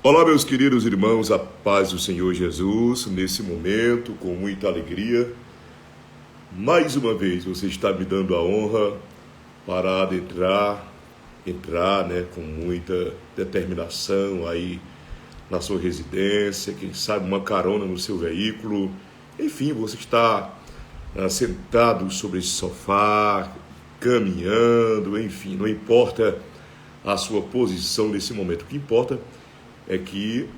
Olá, meus queridos irmãos, a paz do Senhor Jesus, nesse momento, com muita alegria. Mais uma vez, você está me dando a honra para entrar, com muita determinação aí na sua residência, quem sabe uma carona no seu veículo. Enfim, você está sentado sobre esse sofá, caminhando, enfim, não importa a sua posição nesse momento. O que importa é que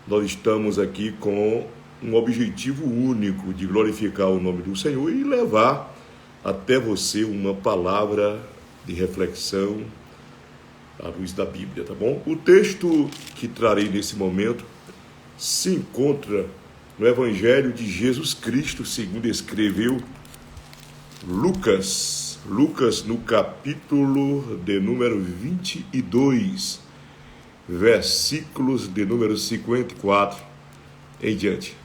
nós estamos aqui com um objetivo único de glorificar o nome do Senhor e levar até você uma palavra de reflexão à luz da Bíblia, tá bom? O texto que trarei nesse momento se encontra no Evangelho de Jesus Cristo, segundo escreveu Lucas no capítulo de número 22, versículos de número 54 em diante,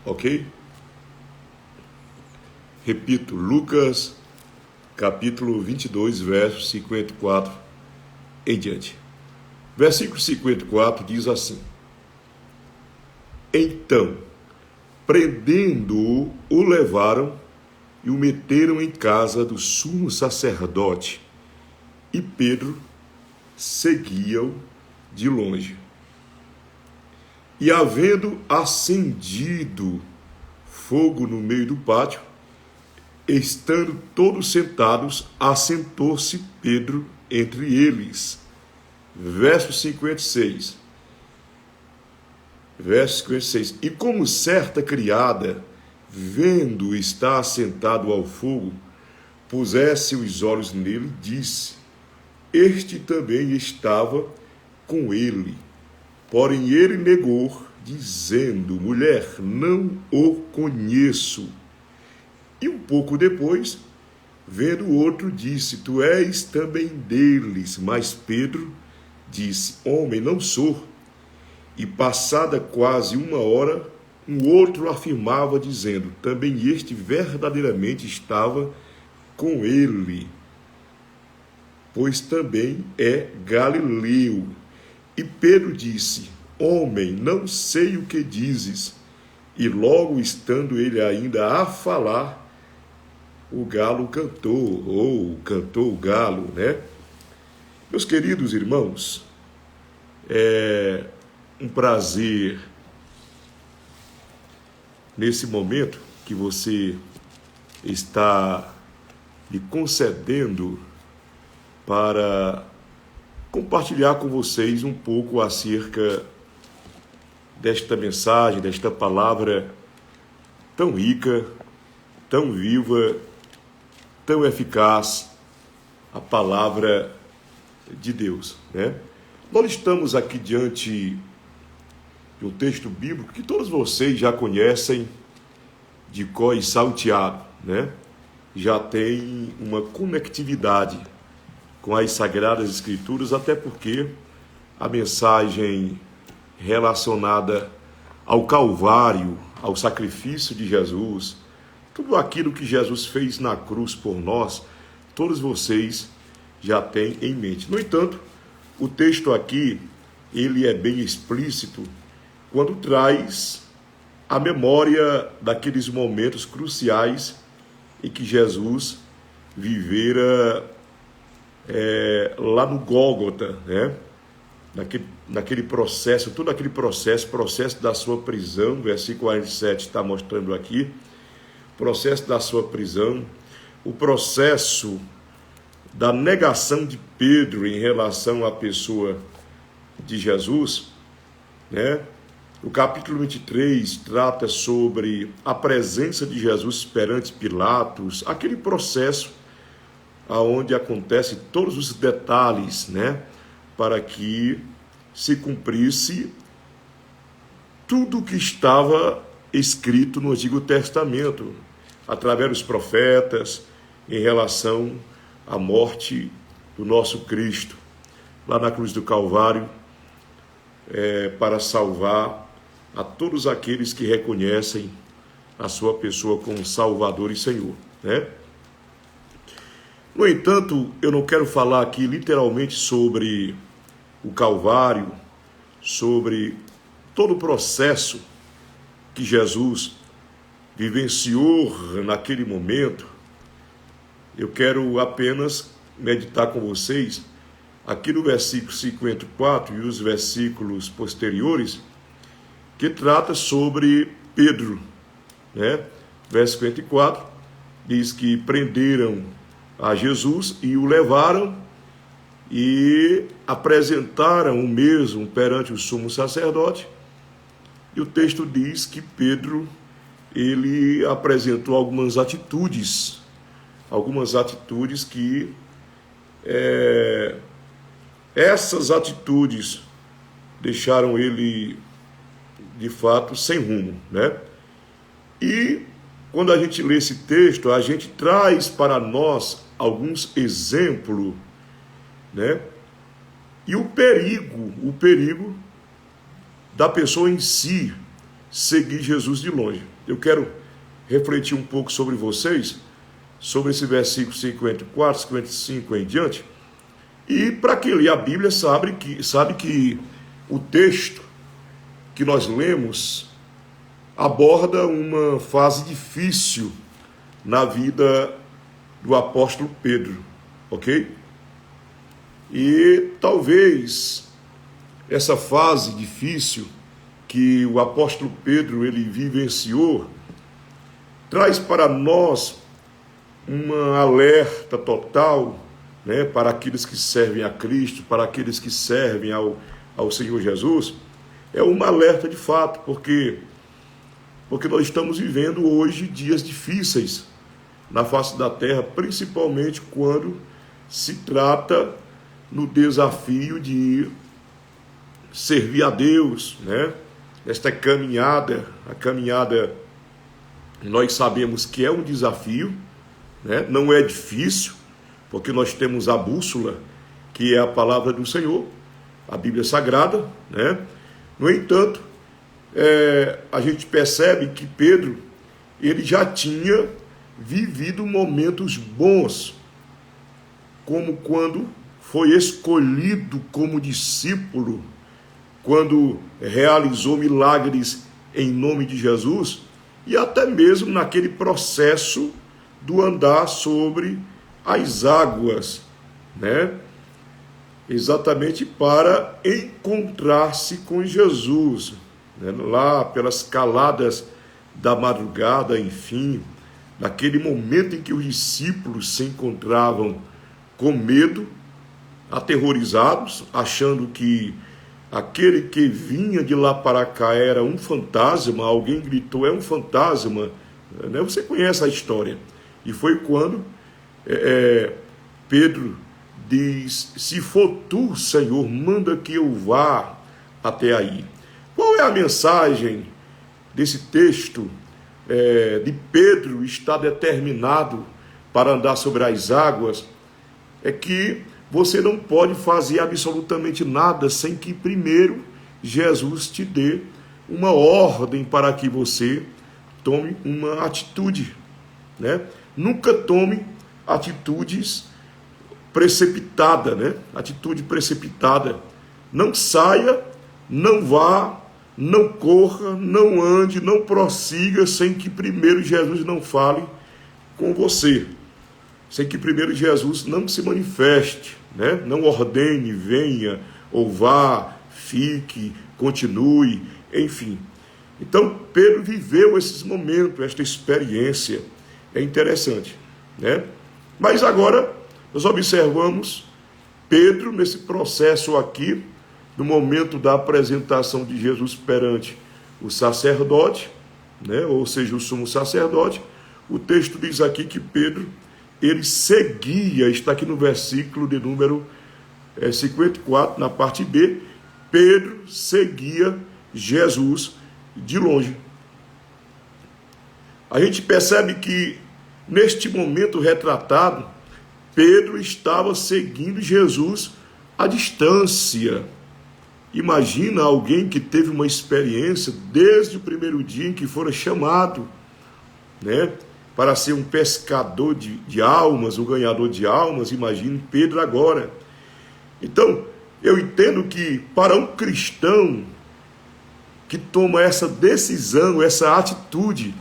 ok? Repito, Lucas, capítulo 22, verso 54 em diante. Versículo 54 diz assim: Então, prendendo-o, o levaram e o meteram em casa do sumo sacerdote, e Pedro seguia-o de longe. E havendo acendido fogo no meio do pátio, estando todos sentados, assentou-se Pedro entre eles. Verso 56. E como certa criada, vendo estar assentado ao fogo, pusesse os olhos nele, disse: Este também estava com ele. Porém ele negou, dizendo: Mulher, não o conheço. E um pouco depois, vendo o outro, disse: Tu és também deles. Mas Pedro disse: Homem, não sou. E passada quase uma hora, um outro afirmava, dizendo: Também este verdadeiramente estava com ele, pois também é galileu. E Pedro disse: Homem, não sei o que dizes. E logo estando ele ainda a falar, o galo cantou, ou cantou o galo, né? Meus queridos irmãos, é um prazer nesse momento que você está me concedendo para compartilhar com vocês um pouco acerca desta mensagem, desta palavra tão rica, tão viva, tão eficaz, a palavra de Deus, né? Nós estamos aqui diante de um texto bíblico que todos vocês já conhecem de cor e salteado, né? Já tem uma conectividade com as Sagradas Escrituras, até porque a mensagem relacionada ao Calvário, ao sacrifício de Jesus, tudo aquilo que Jesus fez na cruz por nós, todos vocês já têm em mente. No entanto, o texto aqui, ele é bem explícito quando traz a memória daqueles momentos cruciais em que Jesus vivera lá no Gólgota, né? Naquele processo, todo aquele processo da sua prisão, versículo 47 está mostrando aqui, processo da sua prisão, o processo da negação de Pedro em relação à pessoa de Jesus, né? O capítulo 23 trata sobre a presença de Jesus perante Pilatos, aquele processo aonde acontece todos os detalhes, né, para que se cumprisse tudo o que estava escrito no Antigo Testamento, através dos profetas, em relação à morte do nosso Cristo, lá na cruz do Calvário, para salvar a todos aqueles que reconhecem a sua pessoa como Salvador e Senhor, né? No entanto, eu não quero falar aqui literalmente sobre o Calvário, sobre todo o processo que Jesus vivenciou naquele momento, eu quero apenas meditar com vocês aqui no versículo 54 e os versículos posteriores, que trata sobre Pedro, né? Verso 54 diz que prenderam a Jesus e o levaram e apresentaram o mesmo perante o sumo sacerdote. E o texto diz que Pedro, ele apresentou algumas atitudes que essas atitudes deixaram ele, de fato, sem rumo, né? E quando a gente lê esse texto, a gente traz para nós alguns exemplos, né? E o perigo da pessoa em si seguir Jesus de longe. Eu quero refletir um pouco sobre vocês, sobre esse versículo 54, 55 em diante. E para quem lê a Bíblia sabe que o texto que nós lemos aborda uma fase difícil na vida do apóstolo Pedro, ok? E talvez essa fase difícil que o apóstolo Pedro ele vivenciou traz para nós uma alerta total, né, para aqueles que servem a Cristo, para aqueles que servem ao Senhor Jesus. É uma alerta de fato, porque nós estamos vivendo hoje dias difíceis na face da terra, principalmente quando se trata no desafio de servir a Deus, né? Esta caminhada, a caminhada, nós sabemos que é um desafio, né? Não é difícil, porque nós temos a bússola, que é a palavra do Senhor, a Bíblia Sagrada, né? No entanto, a gente percebe que Pedro, ele já tinha vivido momentos bons, como quando foi escolhido como discípulo, quando realizou milagres em nome de Jesus, e até mesmo naquele processo do andar sobre as águas, né? Exatamente para encontrar-se com Jesus, né? Lá pelas caladas da madrugada, enfim, naquele momento em que os discípulos se encontravam com medo, aterrorizados, achando que aquele que vinha de lá para cá era um fantasma. Alguém gritou, é um fantasma, né? Você conhece a história. E foi quando Pedro diz, se for tu, Senhor, manda que eu vá até aí. Qual é a mensagem desse texto? De Pedro está determinado para andar sobre as águas, é que você não pode fazer absolutamente nada sem que primeiro Jesus te dê uma ordem para que você tome uma atitude, né? Nunca tome atitudes precipitada, né? Atitude precipitada. Não saia, não vá, não corra, não ande, não prossiga sem que primeiro Jesus não fale com você. Sem que primeiro Jesus não se manifeste, né? Não ordene, venha, ou vá, fique, continue, enfim. Então, Pedro viveu esses momentos, esta experiência. É interessante, né? Mas agora, nós observamos Pedro nesse processo aqui, no momento da apresentação de Jesus perante o sacerdote, né? Ou seja, o sumo sacerdote. O texto diz aqui que Pedro, ele seguia, está aqui no versículo de número 54, na parte B, Pedro seguia Jesus de longe. A gente percebe que, neste momento retratado, Pedro estava seguindo Jesus à distância. Imagina alguém que teve uma experiência desde o primeiro dia em que fora chamado, né, para ser um pescador de almas, um ganhador de almas. Imagine Pedro agora. Então, eu entendo que para um cristão que toma essa decisão, essa atitude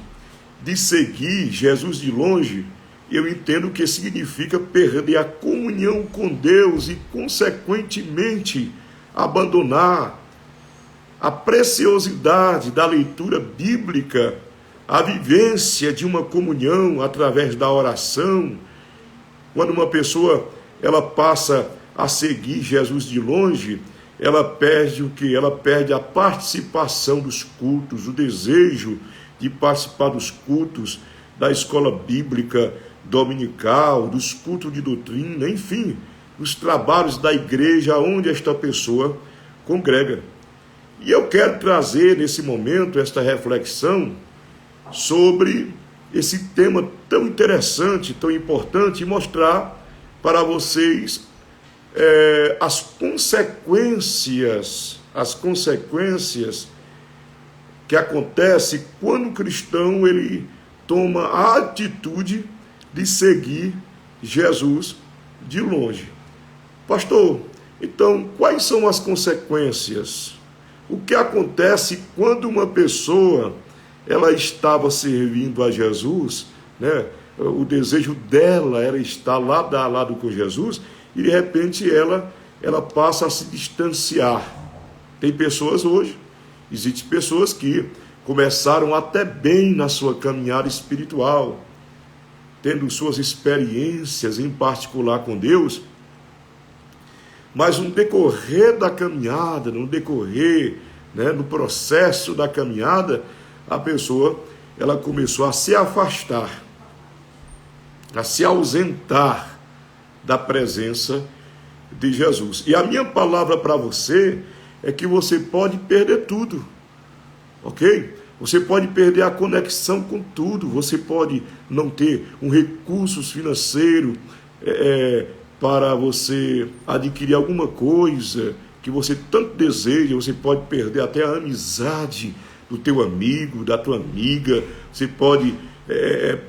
de seguir Jesus de longe, eu entendo que significa perder a comunhão com Deus e, consequentemente, abandonar a preciosidade da leitura bíblica, a vivência de uma comunhão através da oração. Quando uma pessoa ela passa a seguir Jesus de longe, ela perde o quê? Ela perde a participação dos cultos, o desejo de participar dos cultos da escola bíblica dominical, dos cultos de doutrina, enfim, dos trabalhos da igreja onde esta pessoa congrega. E eu quero trazer nesse momento esta reflexão sobre esse tema tão interessante, tão importante, e mostrar para vocês as consequências que acontecem quando o cristão ele toma a atitude de seguir Jesus de longe. Pastor, então quais são as consequências? O que acontece quando uma pessoa ela estava servindo a Jesus, né? O desejo dela era estar lado a lado com Jesus, e de repente ela passa a se distanciar. Tem pessoas hoje, existem pessoas que começaram até bem na sua caminhada espiritual, tendo suas experiências em particular com Deus, mas no decorrer da caminhada, no processo da caminhada, a pessoa ela começou a se afastar, a se ausentar da presença de Jesus. E a minha palavra para você é que você pode perder tudo, ok? Você pode perder a conexão com tudo, você pode não ter um recurso financeiro para você adquirir alguma coisa que você tanto deseja, você pode perder até a amizade do teu amigo, da tua amiga, você pode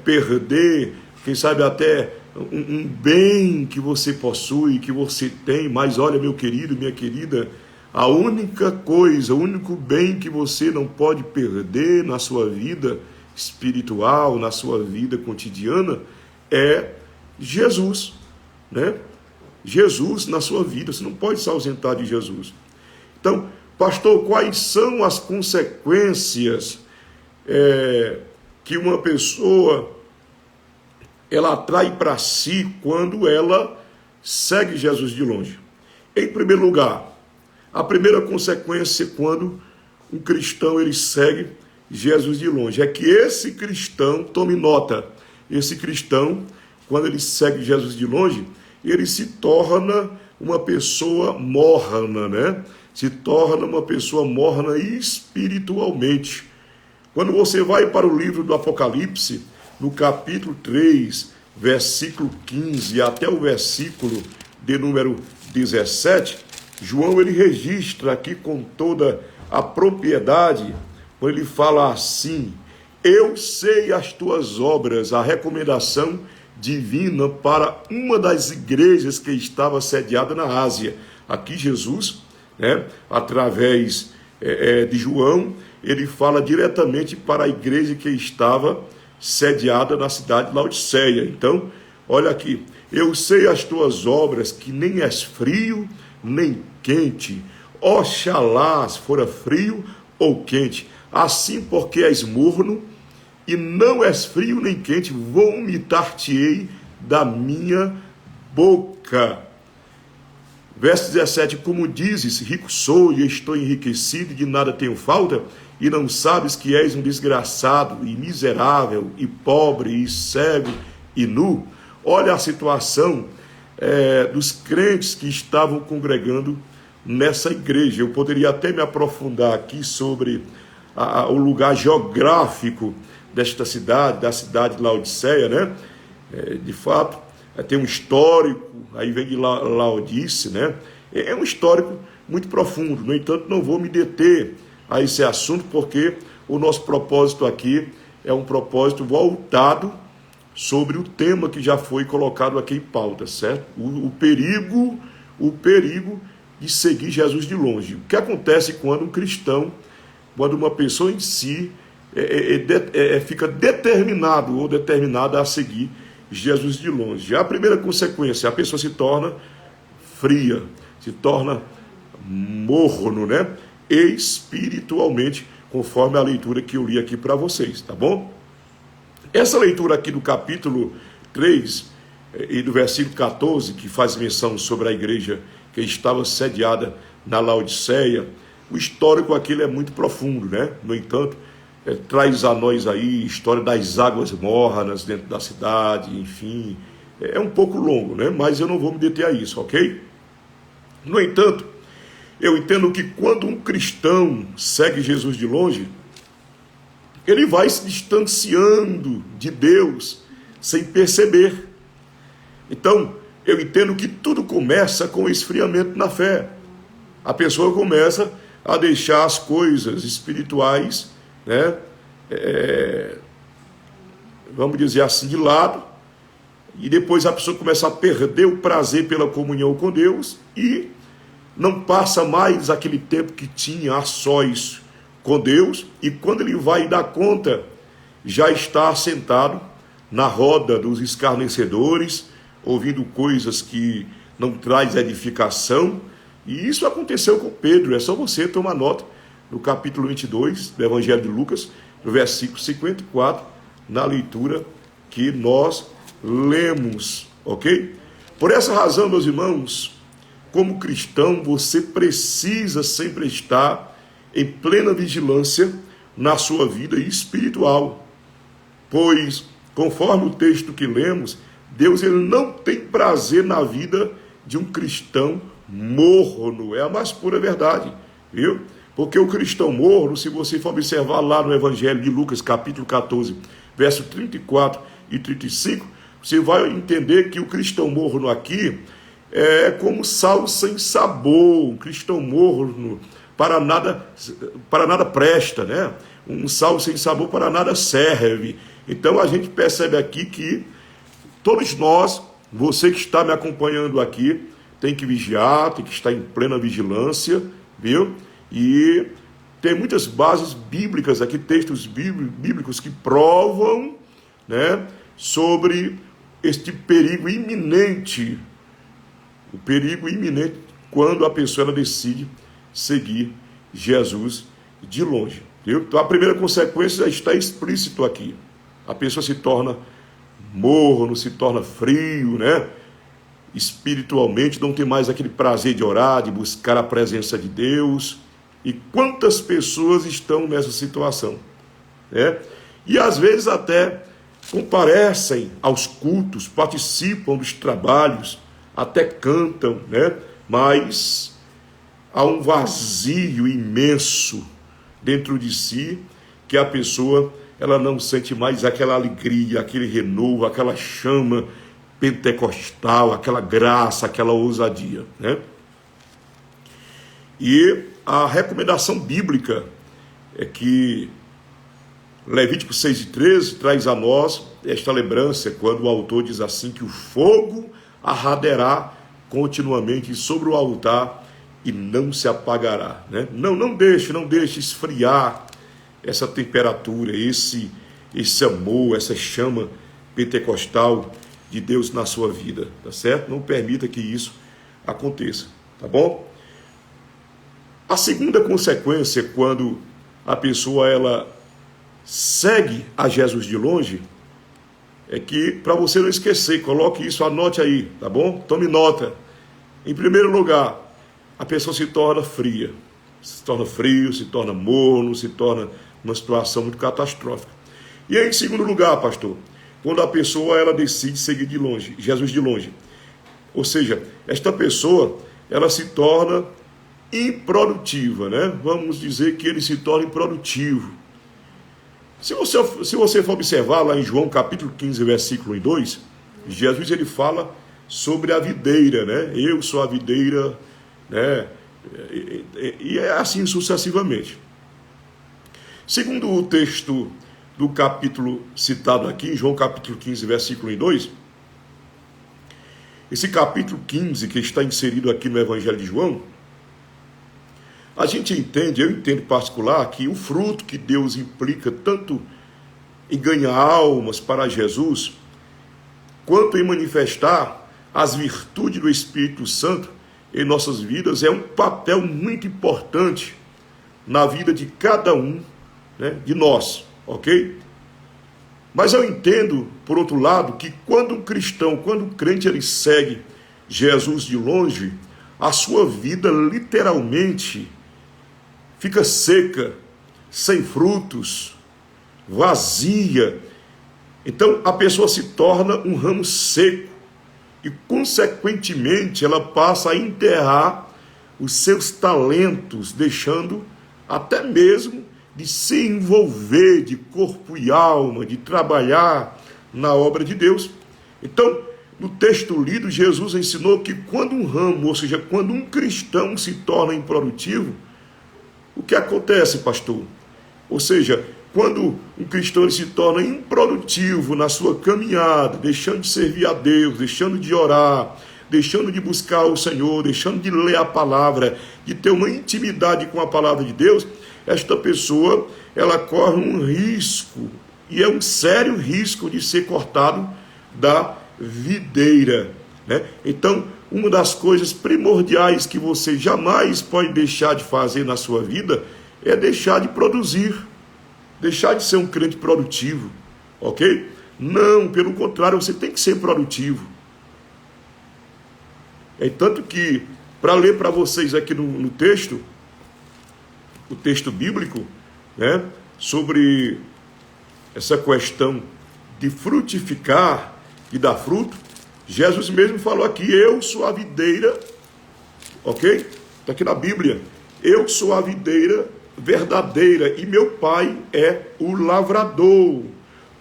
perder, quem sabe até um bem que você possui, que você tem, mas olha, meu querido, minha querida, a única coisa, o único bem que você não pode perder na sua vida espiritual, na sua vida cotidiana, é Jesus, né? Jesus na sua vida, você não pode se ausentar de Jesus. Então, pastor, quais são as consequências que uma pessoa ela atrai para si quando ela segue Jesus de longe? Em primeiro lugar, a primeira consequência quando um cristão ele segue Jesus de longe é que esse cristão, tome nota, esse cristão, quando ele segue Jesus de longe, ele se torna uma pessoa morna, né? Se torna uma pessoa morna espiritualmente. Quando você vai para o livro do Apocalipse, no capítulo 3, versículo 15 até o versículo de número 17, João ele registra aqui com toda a propriedade, quando ele fala assim: eu sei as tuas obras, a recomendação divina para uma das igrejas que estava sediada na Ásia. Aqui Jesus, né, através de João, ele fala diretamente para a igreja que estava sediada na cidade de Laodiceia. Então, olha aqui: eu sei as tuas obras, que nem és frio, nem quente. Oxalá fora frio ou quente. Assim, porque és morno, e não és frio nem quente, vomitar-te-ei da minha boca. Verso 17, como dizes, rico sou e estou enriquecido e de nada tenho falta, e não sabes que és um desgraçado e miserável e pobre e cego e nu. Olha a situação dos crentes que estavam congregando nessa igreja. Eu poderia até me aprofundar aqui sobre o lugar geográfico desta cidade, da cidade de Laodiceia, né? De fato, tem um histórico, aí vem de Laodice, né? É um histórico muito profundo. No entanto, não vou me deter a esse assunto, porque o nosso propósito aqui é um propósito voltado sobre o tema que já foi colocado aqui em pauta, certo? O perigo de seguir Jesus de longe. O que acontece quando um cristão, quando uma pessoa em si fica determinado ou determinada a seguir Jesus de longe? A primeira consequência, a pessoa se torna fria, se torna morno, né? Espiritualmente, conforme a leitura que eu li aqui para vocês, tá bom? Essa leitura aqui do capítulo 3 e do versículo 14, que faz menção sobre a igreja que estava sediada na Laodiceia, o histórico aqui é muito profundo, né? No entanto, traz a nós aí a história das águas mornas dentro da cidade, enfim, é um pouco longo, né? Mas eu não vou me deter a isso, ok? No entanto, eu entendo que quando um cristão segue Jesus de longe, ele vai se distanciando de Deus sem perceber. Então, eu entendo que tudo começa com esfriamento na fé. A pessoa começa a deixar as coisas espirituais, né, vamos dizer assim, de lado, e depois a pessoa começa a perder o prazer pela comunhão com Deus e não passa mais aquele tempo que tinha a sós com Deus, e quando ele vai dar conta, já está sentado na roda dos escarnecedores, ouvindo coisas que não traz edificação. E isso aconteceu com Pedro. É só você tomar nota no capítulo 22 do Evangelho de Lucas, no versículo 54, na leitura que nós lemos, ok? Por essa razão, meus irmãos, como cristão, você precisa sempre estar em plena vigilância na sua vida espiritual, pois, conforme o texto que lemos, Deus ele não tem prazer na vida de um cristão morno, é a mais pura verdade, viu? Porque o cristão morno, se você for observar lá no Evangelho de Lucas, capítulo 14, verso 34 e 35, você vai entender que o cristão morno aqui é como sal sem sabor. Um cristão morno para nada presta, né? Um sal sem sabor para nada serve. Então a gente percebe aqui que todos nós, você que está me acompanhando aqui, tem que vigiar, tem que estar em plena vigilância, viu? E tem muitas bases bíblicas aqui, textos bíblicos que provam, né, sobre este perigo iminente, o perigo iminente quando a pessoa ela decide seguir Jesus de longe, viu? Então a primeira consequência já está explícito aqui. A pessoa se torna morno, se torna frio, né? Espiritualmente, não tem mais aquele prazer de orar, de buscar a presença de Deus. E quantas pessoas estão nessa situação, né? E às vezes até comparecem aos cultos, participam dos trabalhos, até cantam, né? Mas há um vazio imenso dentro de si, que a pessoa ela não sente mais aquela alegria, aquele renovo, aquela chama pentecostal, aquela graça, aquela ousadia, né? E a recomendação bíblica é que Levítico 6:13 traz a nós esta lembrança, quando o autor diz assim, que o fogo arderá continuamente sobre o altar e não se apagará, né? Não deixe esfriar essa temperatura, esse amor, essa chama pentecostal de Deus na sua vida, tá certo? Não permita que isso aconteça, tá bom? A segunda consequência, quando a pessoa ela segue a Jesus de longe, é que, para você não esquecer, coloque isso, anote aí, tá bom? Tome nota. Em primeiro lugar, a pessoa se torna fria, se torna frio, se torna morno, se torna uma situação muito catastrófica. E aí, em segundo lugar, pastor, quando a pessoa ela decide seguir de longe, Jesus de longe, ou seja, esta pessoa ela se torna improdutiva, né? Vamos dizer que ele se torna improdutivo. Se você for observar lá em João capítulo 15, versículo 1 e 2, Jesus ele fala sobre a videira, né? Eu sou a videira, né? E é assim sucessivamente. Segundo o texto do capítulo citado aqui, João capítulo 15, versículo 1 e 2, esse capítulo 15 que está inserido aqui no Evangelho de João, A gente entende, eu entendo em particular, que o fruto que Deus implica tanto em ganhar almas para Jesus, quanto em manifestar as virtudes do Espírito Santo em nossas vidas, é um papel muito importante na vida de cada um, né, de nós, ok? Mas eu entendo, por outro lado, que quando um cristão, quando um crente, ele segue Jesus de longe, a sua vida literalmente fica seca, sem frutos, vazia. Então a pessoa se torna um ramo seco e, consequentemente, ela passa a enterrar os seus talentos, deixando até mesmo de se envolver de corpo e alma, de trabalhar na obra de Deus. Então, no texto lido, Jesus ensinou que quando um ramo, ou seja, quando um cristão se torna improdutivo, o que acontece, pastor? Ou seja, quando um cristão se torna improdutivo na sua caminhada, deixando de servir a Deus, deixando de orar, deixando de buscar o Senhor, deixando de ler a palavra, de ter uma intimidade com a palavra de Deus, esta pessoa, ela corre um risco, e é um sério risco de ser cortado da videira, né? Então, uma das coisas primordiais que você jamais pode deixar de fazer na sua vida é deixar de produzir, deixar de ser um crente produtivo, ok? Não, pelo contrário, você tem que ser produtivo. É tanto que, para ler para vocês aqui no texto, o texto bíblico, né, sobre essa questão de frutificar e dar fruto, Jesus mesmo falou aqui: eu sou a videira, ok? Está aqui na Bíblia. Eu sou a videira verdadeira e meu pai é o lavrador.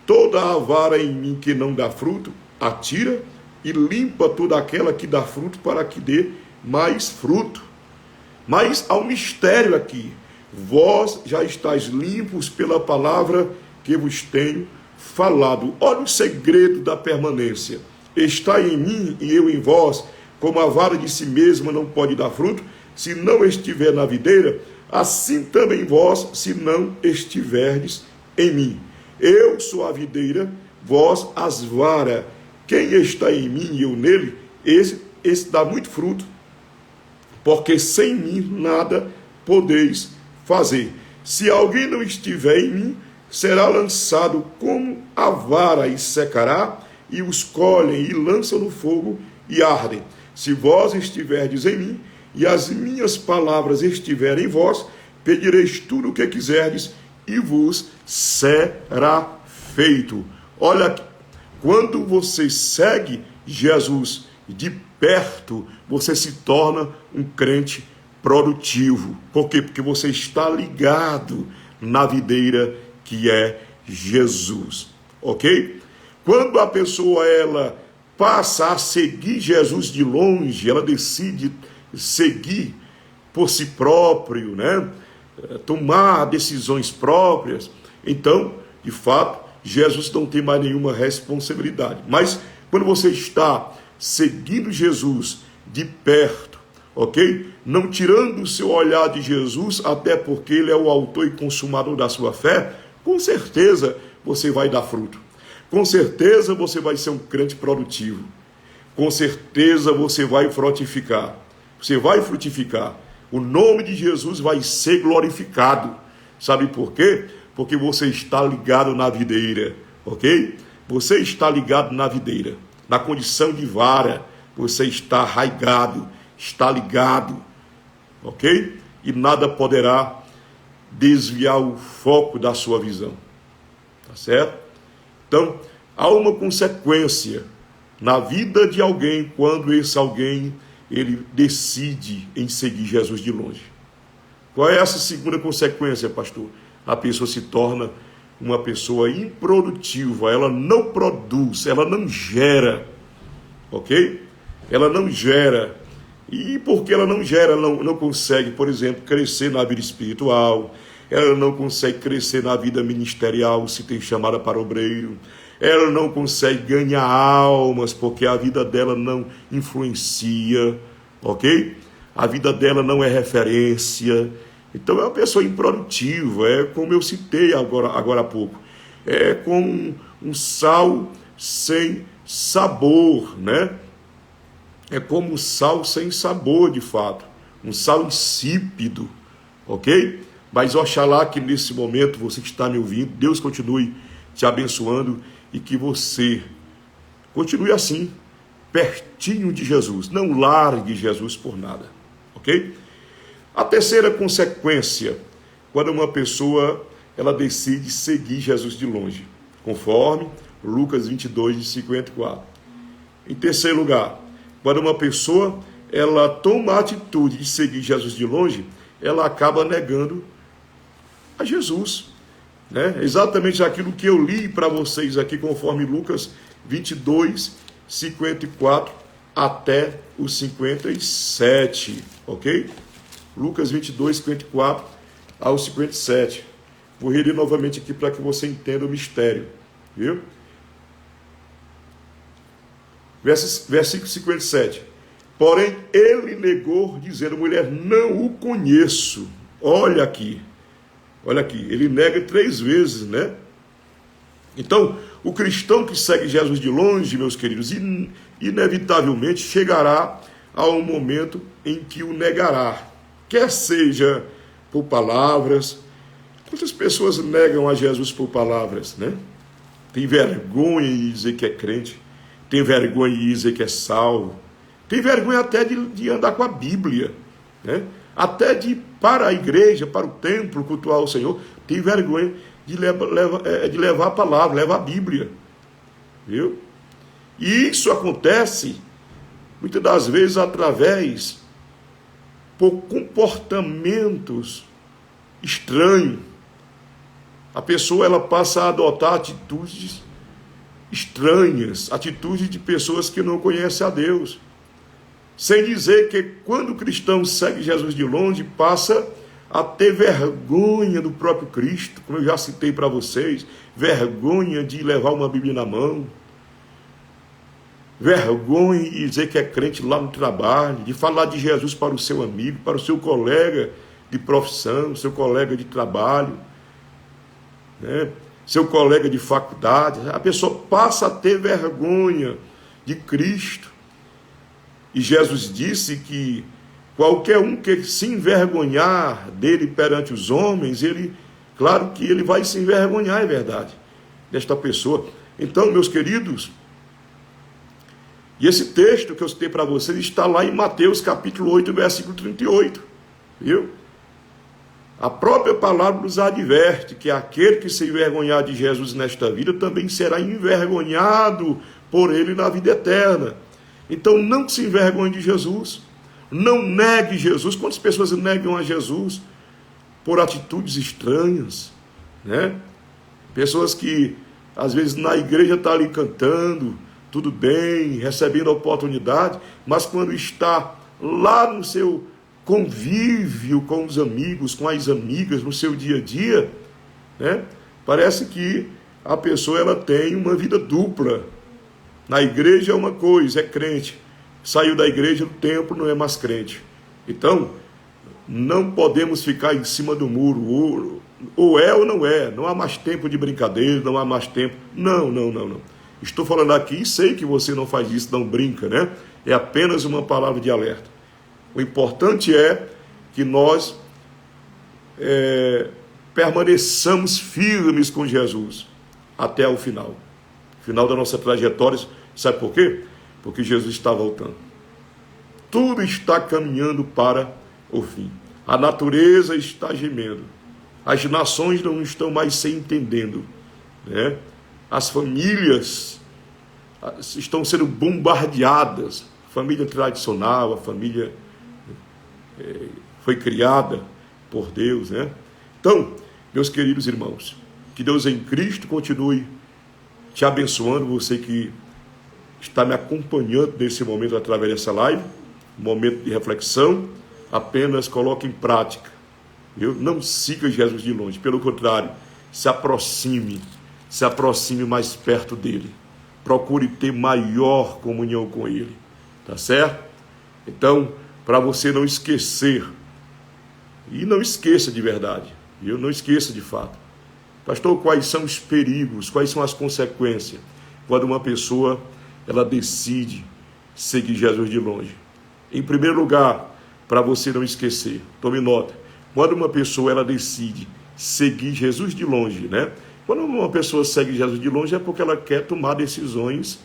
Toda a vara em mim que não dá fruto, atira e limpa toda aquela que dá fruto, para que dê mais fruto. Mas há um mistério aqui. Vós já estáis limpos pela palavra que vos tenho falado. Olha o segredo da permanência. Está em mim e eu em vós, como a vara de si mesma não pode dar fruto, se não estiver na videira, assim também vós, se não estiverdes em mim. Eu sou a videira, vós as varas. Quem está em mim e eu nele, esse dá muito fruto, porque sem mim nada podeis fazer. Se alguém não estiver em mim, será lançado como a vara e secará, e os colhem e lançam no fogo e ardem. Se vós estiverdes em mim, e as minhas palavras estiverem em vós, pedireis tudo o que quiserdes, e vos será feito. Olha, quando você segue Jesus de perto, você se torna um crente produtivo. Por quê? Porque você está ligado na videira que é Jesus, ok? Quando a pessoa, ela passa a seguir Jesus de longe, ela decide seguir por si próprio, né? Tomar decisões próprias, então, de fato, Jesus não tem mais nenhuma responsabilidade. Mas quando você está seguindo Jesus de perto, ok? Não tirando o seu olhar de Jesus, até porque ele é o autor e consumador da sua fé, com certeza você vai dar fruto. Com certeza você vai ser um crente produtivo. Com certeza você vai frutificar. Você vai frutificar. O nome de Jesus vai ser glorificado. Sabe por quê? Porque você está ligado na videira, ok? Você está ligado na videira. Na condição de vara, você está arraigado, está ligado, ok? E nada poderá desviar o foco da sua visão. Tá certo? Então, há uma consequência na vida de alguém quando esse alguém, ele decide em seguir Jesus de longe. Qual é essa segunda consequência, pastor? A pessoa se torna uma pessoa improdutiva, ela não produz, ela não gera, ok? Ela não gera. E porque ela não gera, não consegue, por exemplo, crescer na vida espiritual, ela não consegue crescer na vida ministerial, se tem chamada para obreiro, ela não consegue ganhar almas, porque a vida dela não influencia, ok? a vida dela não é referência. Então é uma pessoa improdutiva, é como eu citei agora há pouco, é como um sal sem sabor, né? É como um sal sem sabor, de fato, um sal insípido, ok? Mas oxalá que nesse momento, você que está me ouvindo, Deus continue te abençoando e que você continue assim, pertinho de Jesus, não largue Jesus por nada, ok? A terceira consequência, quando uma pessoa ela decide seguir Jesus de longe, conforme Lucas 22, de 54. Em terceiro lugar, quando uma pessoa ela toma a atitude de seguir Jesus de longe, ela acaba negando a Jesus, né? Exatamente aquilo que eu li para vocês aqui, conforme Lucas 22, 54 até o 57, ok? Lucas 22, 54 ao 57. Vou reler novamente aqui para que você entenda o mistério, viu? Versículo 57. Porém, ele negou, dizendo: mulher, não o conheço. Olha aqui, ele nega 3 vezes, né? Então, o cristão que segue Jesus de longe, meus queridos, inevitavelmente chegará a um momento em que o negará. Quer seja por palavras. Quantas pessoas negam a Jesus por palavras, né? Tem vergonha de dizer que é crente, tem vergonha de dizer que é salvo, tem vergonha até de andar com a Bíblia, né? Até de ir para a igreja, para o templo, cultuar o Senhor, tem vergonha de levar a palavra, levar a Bíblia, viu? E isso acontece, muitas das vezes, através por comportamentos estranhos. A pessoa ela passa a adotar atitudes estranhas, atitudes de pessoas que não conhecem a Deus. Sem dizer que quando o cristão segue Jesus de longe, passa a ter vergonha do próprio Cristo, como eu já citei para vocês, vergonha de levar uma Bíblia na mão, vergonha de dizer que é crente lá no trabalho, de falar de Jesus para o seu amigo, para o seu colega de profissão, seu colega de trabalho, né? Seu colega de faculdade. A pessoa passa a ter vergonha de Cristo. E Jesus disse que qualquer um que se envergonhar dele perante os homens, claro que ele vai se envergonhar, é verdade, desta pessoa. Então, meus queridos, e esse texto que eu citei para vocês está lá em Mateus capítulo 8, versículo 38, viu? A própria palavra nos adverte que aquele que se envergonhar de Jesus nesta vida também será envergonhado por ele na vida eterna. Então não se envergonhe de Jesus, não negue Jesus. Quantas pessoas negam a Jesus por atitudes estranhas, né? Pessoas que às vezes na igreja estão ali cantando, tudo bem, recebendo a oportunidade, mas quando está lá no seu convívio com os amigos, com as amigas, no seu dia a dia, né? Parece que a pessoa ela tem uma vida dupla. Na igreja é uma coisa, é crente. Saiu da igreja, do templo, não é mais crente. Então, não podemos ficar em cima do muro. Ou é ou não é. Não há mais tempo de brincadeira, não há mais tempo. Não. Estou falando aqui e sei que você não faz isso, não brinca, né? É apenas uma palavra de alerta. O importante é que nós permaneçamos firmes com Jesus até o final. Final da nossa trajetória. Sabe por quê? Porque Jesus está voltando. Tudo está caminhando para o fim. A natureza está gemendo. As nações não estão mais se entendendo, né? As famílias estão sendo bombardeadas. A família tradicional, a família foi criada por Deus, né? Então, meus queridos irmãos, que Deus em Cristo continue te abençoando, você que está me acompanhando nesse momento através dessa live, um momento de reflexão. Apenas coloque em prática, viu? Não siga Jesus de longe, pelo contrário, se aproxime mais perto dele, procure ter maior comunhão com ele, tá certo? Então, para você não esquecer. E não esqueça de verdade, viu? Não esqueça de fato. Pastor, quais são os perigos, quais são as consequências quando uma pessoa ela decide seguir Jesus de longe? Em primeiro lugar, para você não esquecer, tome nota, quando uma pessoa ela decide seguir Jesus de longe, né? Quando uma pessoa segue Jesus de longe é porque ela quer tomar decisões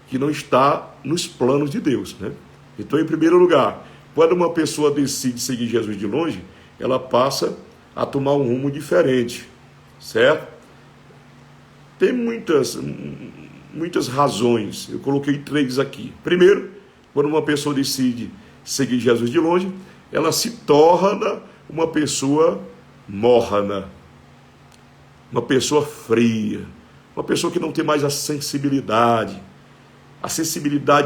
que não está nos planos de Deus, né? Então, em primeiro lugar, quando uma pessoa decide seguir Jesus de longe, ela passa a tomar um rumo diferente, certo? Tem muitas razões, eu coloquei 3 aqui. Primeiro, quando uma pessoa decide seguir Jesus de longe, ela se torna uma pessoa morna, uma pessoa fria, uma pessoa que não tem mais a sensibilidade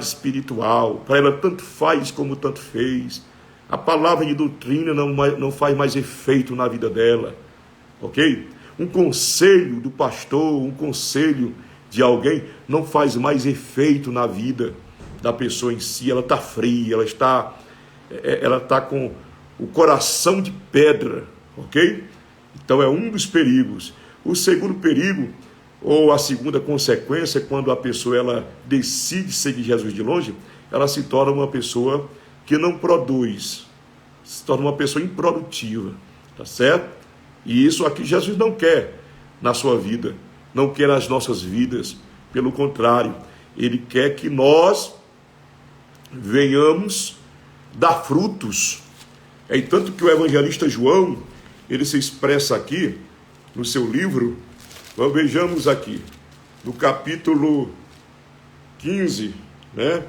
espiritual. Para ela tanto faz como tanto fez. A palavra de doutrina não faz mais efeito na vida dela, ok? Um conselho do pastor, um conselho de alguém não faz mais efeito na vida da pessoa em si. Ela está fria, ela está com o coração de pedra, ok? Então é um dos perigos. O segundo perigo, ou a segunda consequência, quando a pessoa ela decide seguir Jesus de longe, ela se torna uma pessoa que não produz, se torna uma pessoa improdutiva, tá certo? E isso aqui Jesus não quer na sua vida, não quer nas nossas vidas, pelo contrário, Ele quer que nós venhamos dar frutos. É tanto que o evangelista João, ele se expressa aqui, no seu livro, vejamos aqui, no capítulo 15, né?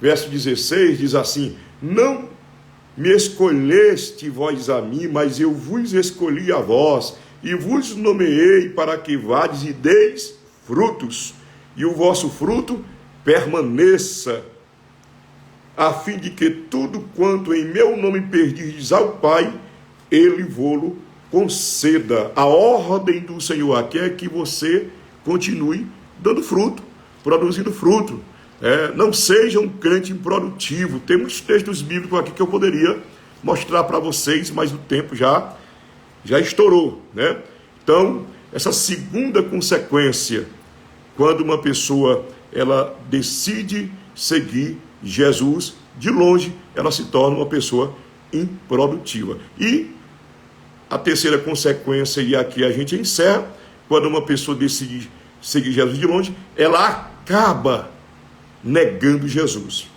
Verso 16, diz assim: não me escolheste vós a mim, mas eu vos escolhi a vós, e vos nomeei para que vades e deis frutos, e o vosso fruto permaneça, a fim de que tudo quanto em meu nome pedirdes ao Pai, Ele vô-lo conceda. A ordem do Senhor aqui é que você continue dando fruto, produzindo fruto. Não seja um crente improdutivo. Tem muitos textos bíblicos aqui que eu poderia mostrar para vocês, mas o tempo já estourou, né? Então, essa segunda consequência, quando uma pessoa ela decide seguir Jesus de longe, ela se torna uma pessoa improdutiva. E a terceira consequência, e aqui a gente encerra, quando uma pessoa decide seguir Jesus de longe, ela acaba negando Jesus.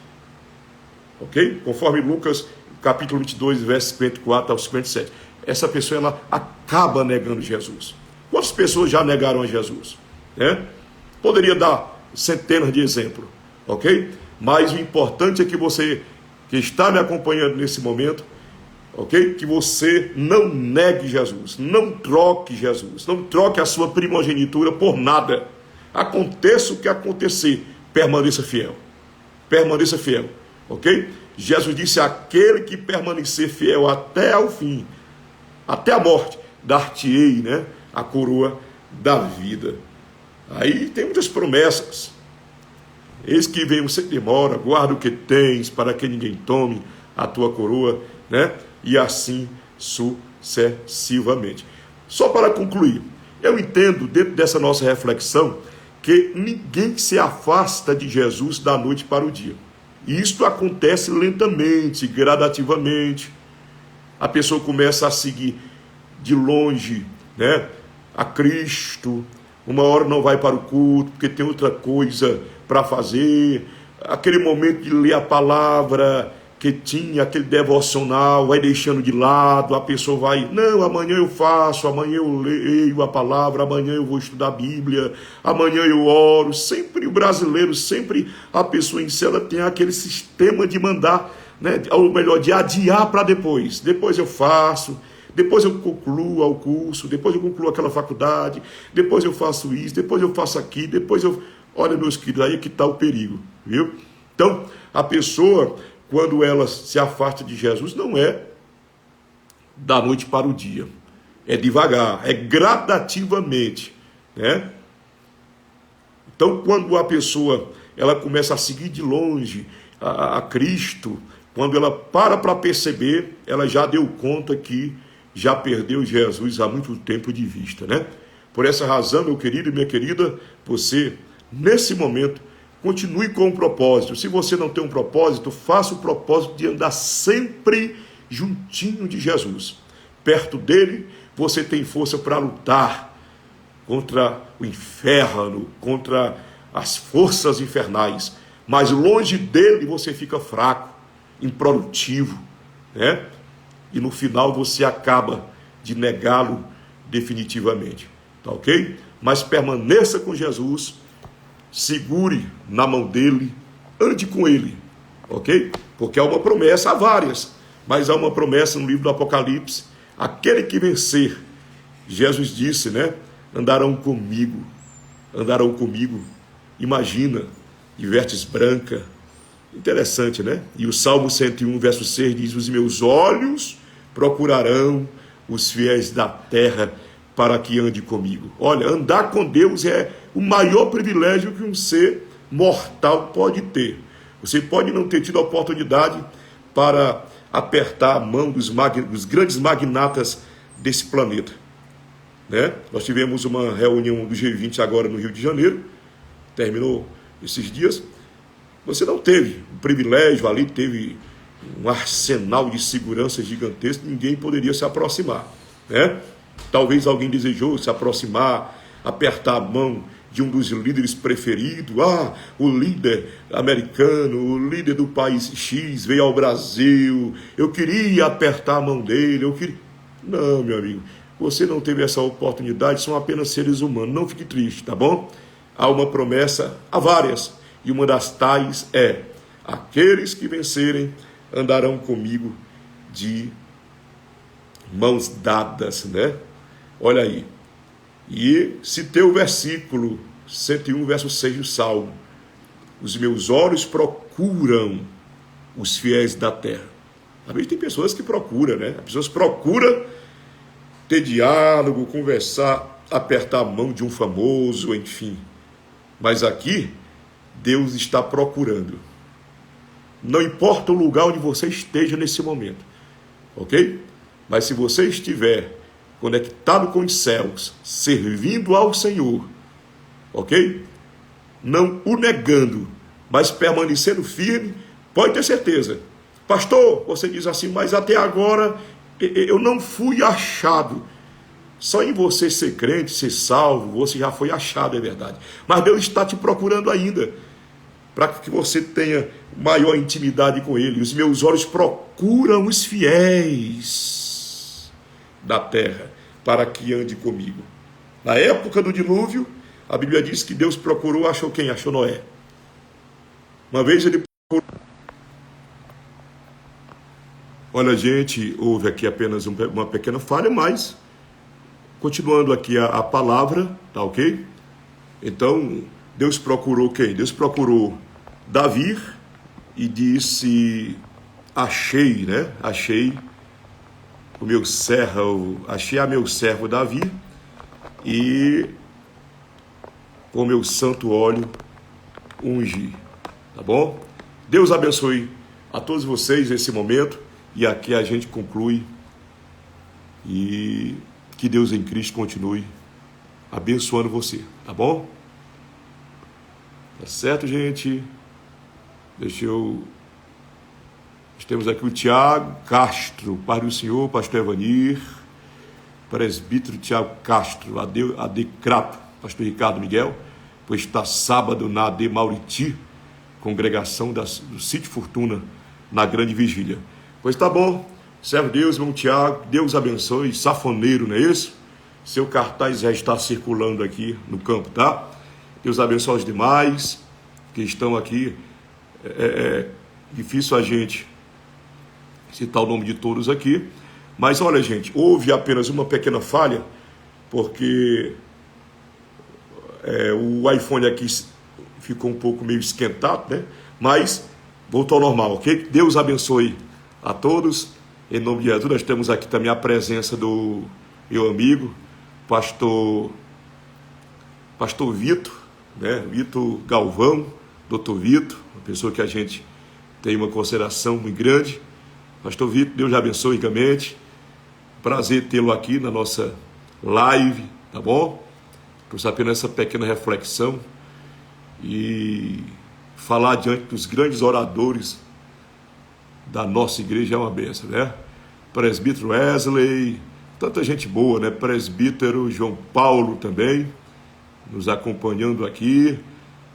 Ok? Conforme Lucas, capítulo 22, versos 54 ao 57. Essa pessoa, ela acaba negando Jesus. Quantas pessoas já negaram a Jesus? Né? Poderia dar centenas de exemplos. Ok? Mas o importante é que você, que está me acompanhando nesse momento, ok? Que você não negue Jesus, não troque Jesus, não troque a sua primogenitura por nada. Aconteça o que acontecer, permaneça fiel. Permaneça fiel, ok? Jesus disse: aquele que permanecer fiel até ao fim, até a morte, dar-te-ei, né, a coroa da vida. Aí tem muitas promessas. Eis que venho sem demora, guarda o que tens, para que ninguém tome a tua coroa, né? E assim sucessivamente. Só para concluir, eu entendo, dentro dessa nossa reflexão, que ninguém se afasta de Jesus da noite para o dia. E isto acontece lentamente, gradativamente. A pessoa começa a seguir de longe, né, a Cristo. Uma hora não vai para o culto, porque tem outra coisa para fazer. Aquele momento de ler a palavra que tinha, aquele devocional, vai deixando de lado. A pessoa vai: não, amanhã eu faço, amanhã eu leio a palavra, amanhã eu vou estudar a Bíblia, amanhã eu oro. Sempre o brasileiro, sempre a pessoa em si, ela tem aquele sistema de mandar, né, ou melhor, de adiar para depois. Depois eu faço, depois eu concluo o curso, depois eu concluo aquela faculdade, depois eu faço isso, depois eu faço aqui, depois eu... Olha, meus queridos, aí que está o perigo, viu? Então, a pessoa, quando ela se afasta de Jesus, não é da noite para o dia. É devagar, é gradativamente, né? Então, quando a pessoa ela começa a seguir de longe a Cristo. Quando ela para perceber, ela já deu conta que já perdeu Jesus há muito tempo de vista, né? Por essa razão, meu querido e minha querida, você, nesse momento, continue com um propósito. Se você não tem um propósito, faça o propósito de andar sempre juntinho de Jesus. Perto dele, você tem força para lutar contra o inferno, contra as forças infernais. Mas longe dele, você fica fraco, improdutivo, né? E no final você acaba de negá-lo definitivamente, tá ok? Mas permaneça com Jesus, segure na mão dele, ande com ele, ok? Porque há uma promessa, há várias, mas há uma promessa no livro do Apocalipse: aquele que vencer, Jesus disse, né? Andarão comigo, imagina, de vestes brancas. Interessante, né? E o Salmo 101, verso 6 diz: os meus olhos procurarão os fiéis da terra para que ande comigo. Olha, andar com Deus é o maior privilégio que um ser mortal pode ter. Você pode não ter tido a oportunidade para apertar a mão dos grandes magnatas desse planeta, né? Nós tivemos uma reunião do G20 agora no Rio de Janeiro, terminou esses dias. Você não teve o privilégio ali, teve um arsenal de segurança gigantesco, ninguém poderia se aproximar, né? Talvez alguém desejou se aproximar, apertar a mão de um dos líderes preferidos. O líder americano, o líder do país X veio ao Brasil, eu queria apertar a mão dele, Não, meu amigo, você não teve essa oportunidade, são apenas seres humanos, não fique triste, tá bom? Há uma promessa, há várias, e uma das tais é: aqueles que vencerem andarão comigo de mãos dadas, né? Olha aí. E citei o versículo 101, verso 6 do Salmo: os meus olhos procuram os fiéis da terra. Às vezes tem pessoas que procuram, né? As pessoas procuram ter diálogo, conversar, apertar a mão de um famoso, enfim. Mas aqui, Deus está procurando. Não importa o lugar onde você esteja nesse momento, ok? Mas se você estiver conectado com os céus, servindo ao Senhor, ok? Não o negando, mas permanecendo firme, pode ter certeza. Pastor, você diz assim, mas até agora eu não fui achado. Só em você ser crente, ser salvo, você já foi achado, é verdade. Mas Deus está te procurando ainda, para que você tenha maior intimidade com Ele. Os meus olhos procuram os fiéis da terra, para que ande comigo. Na época do dilúvio, a Bíblia diz que Deus procurou, achou quem? Achou Noé. Uma vez ele procurou. Olha, gente, houve aqui apenas uma pequena falha, mas continuando aqui a palavra, tá ok? Então, Deus procurou quem? Deus procurou Davi e disse: achei, né? Achei o meu servo, achei a meu servo Davi, e com meu santo óleo ungi, tá bom? Deus abençoe a todos vocês nesse momento, e aqui a gente conclui, e que Deus em Cristo continue abençoando você, tá bom? Tá certo, gente? Nós temos aqui o Tiago Castro, Pai do Senhor, Pastor Evanir, Presbítero Tiago Castro, AD Crato, Pastor Ricardo Miguel, pois está sábado na AD Mauriti, congregação do Sítio Fortuna, na Grande Vigília. Pois tá bom, servo Deus, irmão Tiago, Deus abençoe, safoneiro, não é isso? Seu cartaz já está circulando aqui no campo, tá? Deus abençoe os demais que estão aqui. É difícil a gente citar o nome de todos aqui, mas olha, gente, houve apenas uma pequena falha, porque o iPhone aqui ficou um pouco meio esquentado, né? Mas voltou ao normal, ok? Deus abençoe a todos. Em nome de Jesus, nós temos aqui também a presença do meu amigo, pastor Vitor, né? Vitor Galvão, Dr. Vitor, uma pessoa que a gente tem uma consideração muito grande. Pastor Vitor, Deus lhe abençoe ricamente. Prazer tê-lo aqui na nossa live, tá bom? Trouxe apenas essa pequena reflexão e falar diante dos grandes oradores da nossa igreja é uma bênção, né? Presbítero Wesley, tanta gente boa, né? Presbítero João Paulo também, nos acompanhando aqui.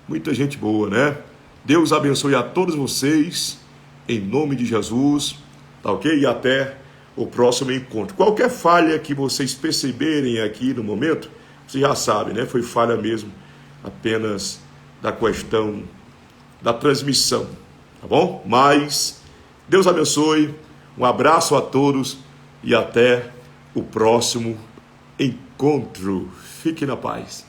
Muita gente boa, né? Deus abençoe a todos vocês, em nome de Jesus, tá ok? E até o próximo encontro. Qualquer falha que vocês perceberem aqui no momento, vocês já sabem, né? Foi falha mesmo, apenas da questão da transmissão, tá bom? Mas Deus abençoe, um abraço a todos e até o próximo encontro. Fique na paz.